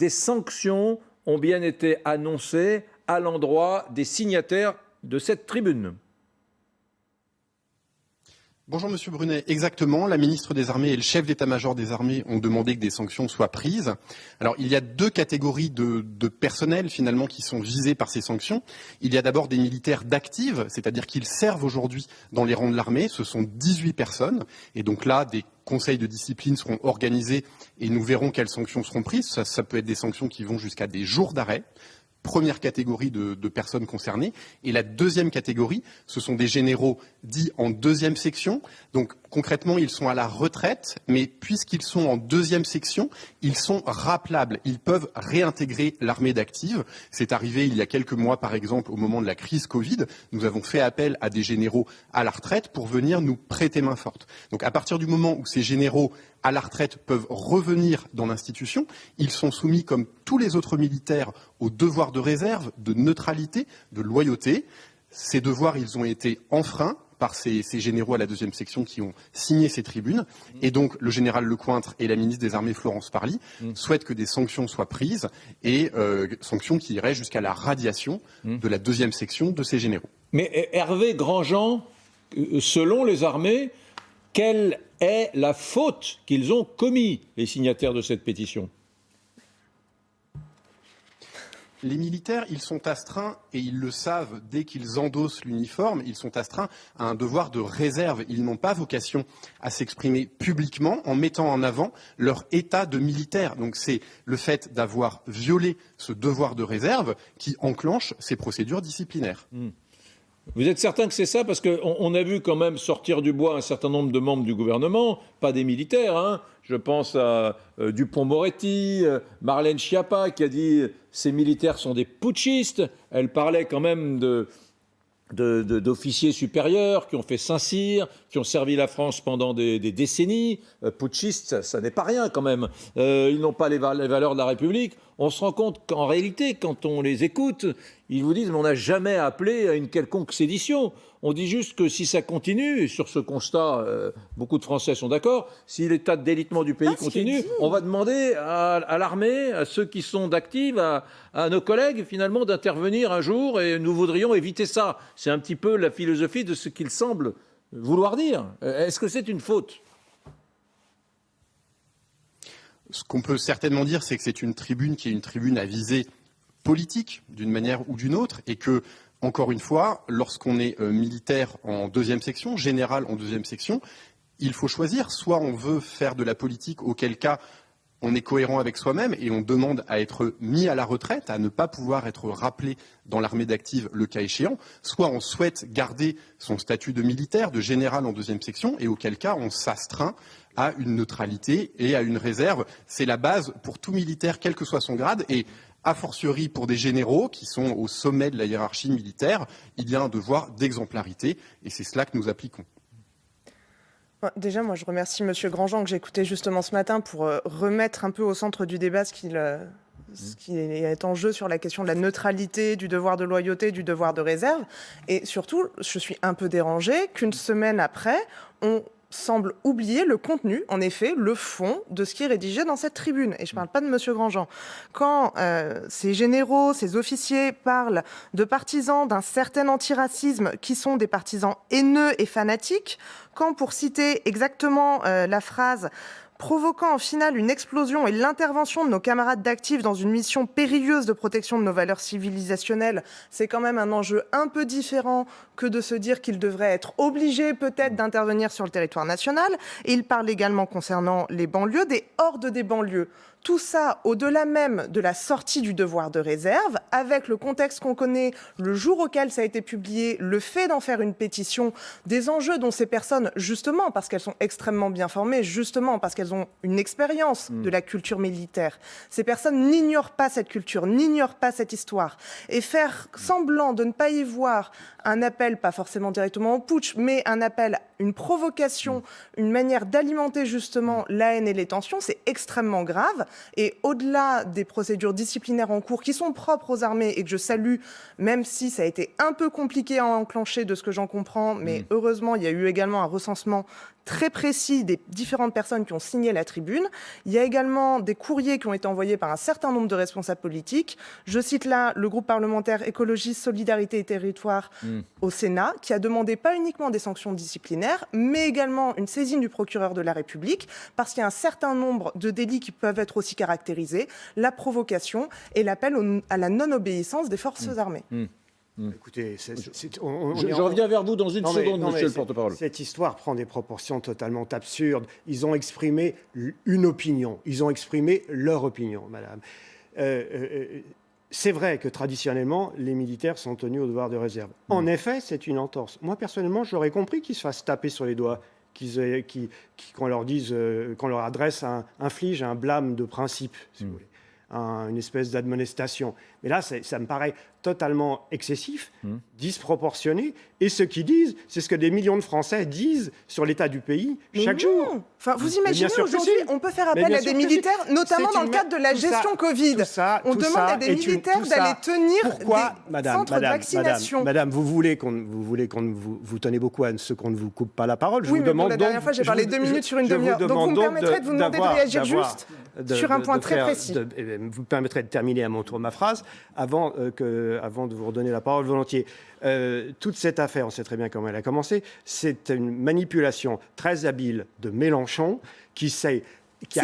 Des sanctions ont bien été annoncées à l'endroit des signataires de cette tribune. Bonjour Monsieur Brunet, exactement. La ministre des Armées et le chef d'état-major des armées ont demandé que des sanctions soient prises. Alors il y a deux catégories de personnel finalement qui sont visés par ces sanctions. Il y a d'abord des militaires d'active, c'est-à-dire qu'ils servent aujourd'hui dans les rangs de l'armée. Ce sont 18 personnes. Et donc là, des conseils de discipline seront organisés et nous verrons quelles sanctions seront prises. Ça peut être des sanctions qui vont jusqu'à des jours d'arrêt. Première catégorie de personnes concernées. Et la deuxième catégorie, ce sont des généraux dits en deuxième section. Donc concrètement, ils sont à la retraite, mais puisqu'ils sont en deuxième section, ils sont rappelables. Ils peuvent réintégrer l'armée d'active. C'est arrivé il y a quelques mois, par exemple, au moment de la crise Covid. Nous avons fait appel à des généraux à la retraite pour venir nous prêter main forte. Donc à partir du moment où ces généraux à la retraite peuvent revenir dans l'institution, ils sont soumis, comme tous les autres militaires, aux devoirs de réserve, de neutralité, de loyauté. Ces devoirs, ils ont été enfreints par ces généraux à la deuxième section qui ont signé ces tribunes. Et donc, le général Lecointre et la ministre des Armées, Florence Parly, souhaitent que des sanctions soient prises, et sanctions qui iraient jusqu'à la radiation de la deuxième section de ces généraux. Mais Hervé Grandjean, selon les armées, quelle est la faute qu'ils ont commis, les signataires de cette pétition? Les militaires, ils sont astreints, et ils le savent dès qu'ils endossent l'uniforme, ils sont astreints à un devoir de réserve. Ils n'ont pas vocation à s'exprimer publiquement en mettant en avant leur état de militaire. Donc c'est le fait d'avoir violé ce devoir de réserve qui enclenche ces procédures disciplinaires. Vous êtes certain que c'est ça? Parce qu'on a vu quand même sortir du bois un certain nombre de membres du gouvernement, pas des militaires, hein. Je pense à Dupond-Moretti, Marlène Schiappa qui a dit « ces militaires sont des putschistes ». Elle parlait quand même d'officiers supérieurs qui ont fait Saint-Cyr, qui ont servi la France pendant des décennies. Putschistes, ça n'est pas rien quand même. Ils n'ont pas les valeurs de la République. On se rend compte qu'en réalité, quand on les écoute, ils vous disent « on n'a jamais appelé à une quelconque sédition ». On dit juste que si ça continue, et sur ce constat, beaucoup de Français sont d'accord, si l'état de délitement du pays continue, on va demander à l'armée, à ceux qui sont d'actifs, à nos collègues finalement d'intervenir un jour, et nous voudrions éviter ça. C'est un petit peu la philosophie de ce qu'ils semblent vouloir dire. Est-ce que c'est une faute ? Ce qu'on peut certainement dire, c'est que c'est une tribune qui est une tribune à visée politique, d'une manière ou d'une autre, et que, encore une fois, lorsqu'on est militaire en deuxième section, général en deuxième section, il faut choisir. Soit on veut faire de la politique, auquel cas on est cohérent avec soi-même et on demande à être mis à la retraite, à ne pas pouvoir être rappelé dans l'armée d'active le cas échéant. Soit on souhaite garder son statut de militaire, de général en deuxième section, et auquel cas on s'astreint à une neutralité et à une réserve. C'est la base pour tout militaire, quel que soit son grade. Et a fortiori pour des généraux qui sont au sommet de la hiérarchie militaire, il y a un devoir d'exemplarité et c'est cela que nous appliquons. Déjà, moi, je remercie M. Grandjean que j'ai écouté justement ce matin pour remettre un peu au centre du débat ce qui est en jeu sur la question de la neutralité, du devoir de loyauté, du devoir de réserve. Et surtout, je suis un peu dérangée qu'une semaine après, on semble oublier le contenu, en effet, le fond de ce qui est rédigé dans cette tribune. Et je ne parle pas de M. Grandjean. Quand ces généraux, ces officiers parlent de partisans d'un certain antiracisme qui sont des partisans haineux et fanatiques, quand, pour citer exactement la phrase provoquant en finale une explosion et l'intervention de nos camarades d'actifs dans une mission périlleuse de protection de nos valeurs civilisationnelles, c'est quand même un enjeu un peu différent que de se dire qu'ils devraient être obligés peut-être d'intervenir sur le territoire national. Et il parle également concernant les banlieues, des hordes des banlieues. Tout ça, au-delà même de la sortie du devoir de réserve, avec le contexte qu'on connaît, le jour auquel ça a été publié, le fait d'en faire une pétition, des enjeux dont ces personnes, justement parce qu'elles sont extrêmement bien formées, justement parce qu'elles ont une expérience de la culture militaire, ces personnes n'ignorent pas cette culture, n'ignorent pas cette histoire. Et faire semblant de ne pas y voir un appel, pas forcément directement au putsch, mais un appel, une provocation, une manière d'alimenter justement la haine et les tensions, c'est extrêmement grave. Et au-delà des procédures disciplinaires en cours qui sont propres aux armées et que je salue, même si ça a été un peu compliqué à enclencher de ce que j'en comprends, mais heureusement, il y a eu également un recensement très précis des différentes personnes qui ont signé la tribune. Il y a également des courriers qui ont été envoyés par un certain nombre de responsables politiques. Je cite là le groupe parlementaire écologiste Solidarité et Territoire au Sénat, qui a demandé pas uniquement des sanctions disciplinaires, mais également une saisine du procureur de la République, parce qu'il y a un certain nombre de délits qui peuvent être aussi caractérisés, la provocation et l'appel à la non-obéissance des forces armées. Écoutez, Je reviens vers vous dans une seconde, monsieur le porte-parole. Cette histoire prend des proportions totalement absurdes. Ils ont exprimé une opinion. Ils ont exprimé leur opinion, madame. C'est vrai que traditionnellement, les militaires sont tenus au devoir de réserve. En effet, c'est une entorse. Moi, personnellement, j'aurais compris qu'ils se fassent taper sur les doigts, qu'on leur dise, qu'on leur adresse inflige un blâme de principe, si vous voulez, une espèce d'admonestation. Mais là, ça me paraît totalement excessif, disproportionné. Et ce qu'ils disent, c'est ce que des millions de Français disent sur l'état du pays chaque jour. Enfin, vous imaginez aujourd'hui, on peut faire appel à des militaires, notamment dans le cadre de la gestion Covid. On demande à des militaires d'aller tenir des centres de vaccination. Madame, vous tenez beaucoup à ce qu'on ne vous coupe pas la parole. Oui, mais la dernière fois, j'ai parlé 2 minutes sur une demi-heure. Donc vous me permettrez de vous demander de réagir juste sur un point très précis. Vous me permettrez de terminer à mon tour ma phrase avant de vous redonner la parole volontiers. Toute cette affaire, on sait très bien comment elle a commencé, c'est une manipulation très habile de Mélenchon c'est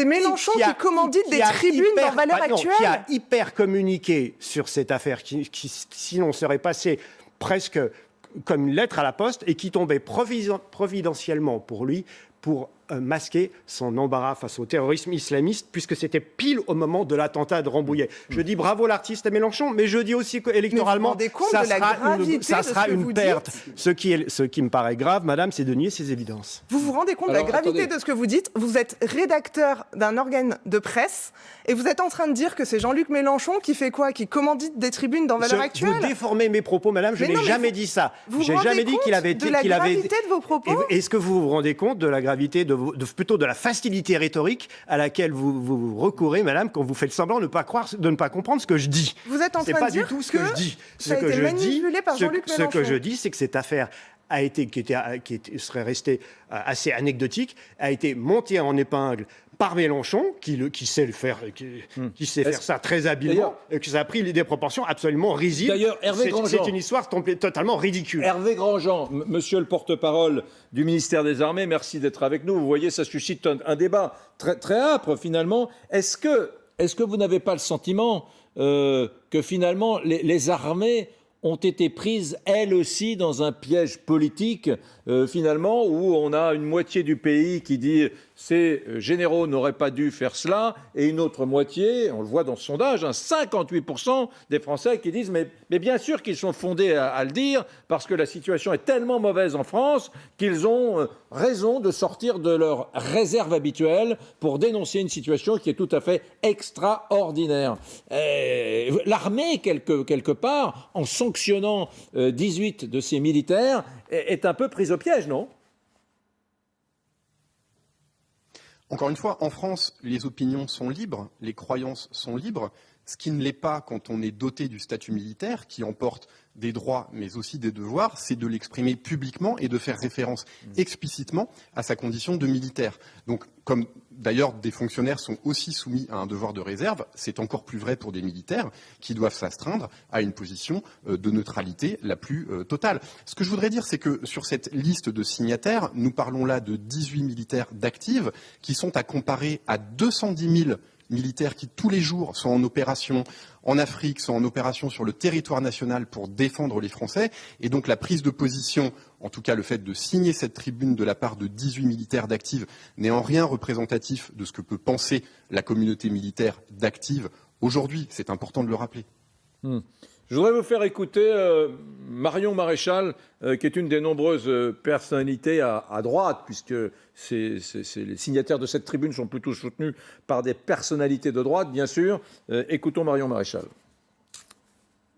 Mélenchon qui commandite des tribunes dans Valeurs Actuelles. Qui a hyper communiqué sur cette affaire, qui sinon serait passé presque comme une lettre à la poste et qui tombait providentiellement pour lui pour masquer son embarras face au terrorisme islamiste, puisque c'était pile au moment de l'attentat de Rambouillet. Je dis bravo l'artiste Mélenchon, mais je dis aussi qu'électoralement, ça sera une perte. Ce qui me paraît grave, madame, c'est de nier ces évidences. Vous vous rendez compte de la gravité de ce que vous dites? Vous êtes rédacteur d'un organe de presse, et vous êtes en train de dire que c'est Jean-Luc Mélenchon qui fait quoi? Qui commandite des tribunes dans Valeurs Actuelles? Vous déformez mes propos, madame, je n'ai jamais dit ça. J'ai jamais dit qu'il avait été... Vous vous rendez compte de la gravité de vos propos? Est-ce que vous vous rendez compte de la gravité plutôt de la facilité rhétorique à laquelle vous recourez, madame, quand vous faites semblant de ne pas comprendre ce que je dis? Vous êtes en train de dire pas du tout ce que je dis. Ça a été manipulé par Jean-Luc Mélenchon. Ce que je dis, c'est que cette affaire serait restée assez anecdotique, a été montée en épingle par Mélenchon, qui sait faire ça très habilement, et que ça a pris des proportions absolument risibles. D'ailleurs, Hervé Grandjean, c'est une histoire totalement ridicule. Hervé Grandjean, monsieur le porte-parole du ministère des Armées, merci d'être avec nous. Vous voyez, ça suscite un débat très, très âpre, finalement. Est-ce que vous n'avez pas le sentiment que, finalement, les armées ont été prises, elles aussi, dans un piège politique, finalement, où on a une moitié du pays qui dit ces généraux n'auraient pas dû faire cela, et une autre moitié, on le voit dans ce sondage, 58% des Français qui disent mais bien sûr qu'ils sont fondés à le dire, parce que la situation est tellement mauvaise en France qu'ils ont raison de sortir de leur réserve habituelle pour dénoncer une situation qui est tout à fait extraordinaire. L'armée, quelque part, en sanctionnant 18 de ses militaires, est un peu prise au piège, non ? Encore une fois, en France, les opinions sont libres, les croyances sont libres, ce qui ne l'est pas quand on est doté du statut militaire, qui emporte des droits mais aussi des devoirs, c'est de l'exprimer publiquement et de faire référence explicitement à sa condition de militaire. Donc, comme d'ailleurs des fonctionnaires sont aussi soumis à un devoir de réserve, c'est encore plus vrai pour des militaires qui doivent s'astreindre à une position de neutralité la plus totale. Ce que je voudrais dire, c'est que sur cette liste de signataires, nous parlons là de 18 militaires d'actifs qui sont à comparer à 210 000 militaires qui tous les jours sont en opération en Afrique, sont en opération sur le territoire national pour défendre les Français. Et donc la prise de position, en tout cas le fait de signer cette tribune de la part de 18 militaires d'actifs, n'est en rien représentatif de ce que peut penser la communauté militaire d'actifs aujourd'hui. C'est important de le rappeler. Je voudrais vous faire écouter Marion Maréchal, qui est une des nombreuses personnalités à droite, puisque les signataires de cette tribune sont plutôt soutenus par des personnalités de droite, bien sûr. Écoutons Marion Maréchal.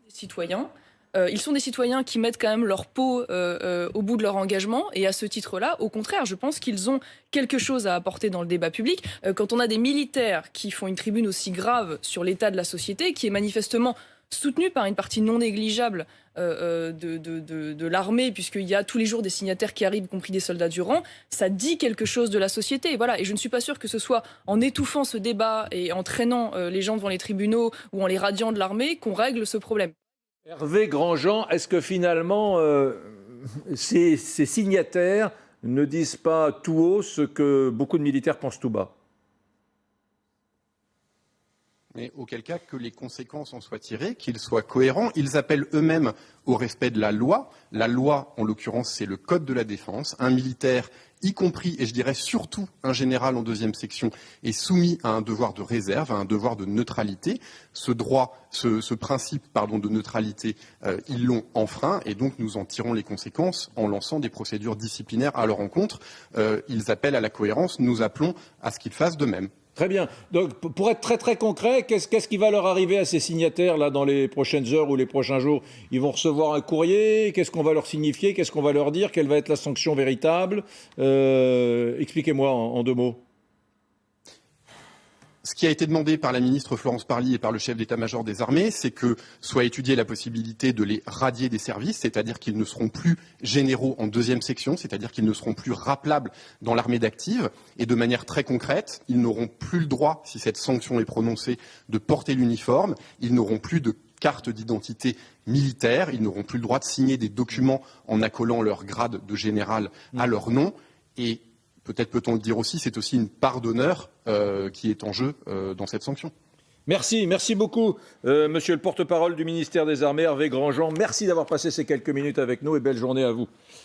Citoyens. Ils sont des citoyens qui mettent quand même leur peau au bout de leur engagement. Et à ce titre-là, au contraire, je pense qu'ils ont quelque chose à apporter dans le débat public. Quand on a des militaires qui font une tribune aussi grave sur l'état de la société, qui est manifestement soutenu par une partie non négligeable de l'armée, puisqu'il y a tous les jours des signataires qui arrivent, y compris des soldats du rang, ça dit quelque chose de la société. Voilà. Et je ne suis pas sûre que ce soit en étouffant ce débat et en traînant les gens devant les tribunaux ou en les radiant de l'armée qu'on règle ce problème. Hervé Grandjean, est-ce que finalement ces signataires ne disent pas tout haut ce que beaucoup de militaires pensent tout bas? Mais auquel cas que les conséquences en soient tirées, qu'ils soient cohérents. Ils appellent eux-mêmes au respect de la loi. La loi, en l'occurrence, c'est le Code de la défense. Un militaire, y compris, et je dirais surtout un général en 2e section, est soumis à un devoir de réserve, à un devoir de neutralité. Ce droit, ce principe de neutralité, ils l'ont enfreint, et donc nous en tirons les conséquences en lançant des procédures disciplinaires à leur encontre. Ils appellent à la cohérence, nous appelons à ce qu'ils fassent de même. Très bien. Donc, pour être très très concret, qu'est-ce qui va leur arriver à ces signataires là dans les prochaines heures ou les prochains jours? Ils vont recevoir un courrier. Qu'est-ce qu'on va leur signifier? Qu'est-ce qu'on va leur dire? Quelle va être la sanction véritable? Expliquez-moi en 2 mots. Ce qui a été demandé par la ministre Florence Parly et par le chef d'état-major des armées, c'est que soit étudiée la possibilité de les radier des services, c'est-à-dire qu'ils ne seront plus généraux en 2e section, c'est-à-dire qu'ils ne seront plus rappelables dans l'armée d'active, et de manière très concrète, ils n'auront plus le droit, si cette sanction est prononcée, de porter l'uniforme, ils n'auront plus de carte d'identité militaire, ils n'auront plus le droit de signer des documents en accolant leur grade de général à leur nom, et peut-être peut-on le dire aussi, c'est aussi une part d'honneur qui est en jeu dans cette sanction. Merci beaucoup, monsieur le porte-parole du ministère des Armées, Hervé Grandjean. Merci d'avoir passé ces quelques minutes avec nous et belle journée à vous.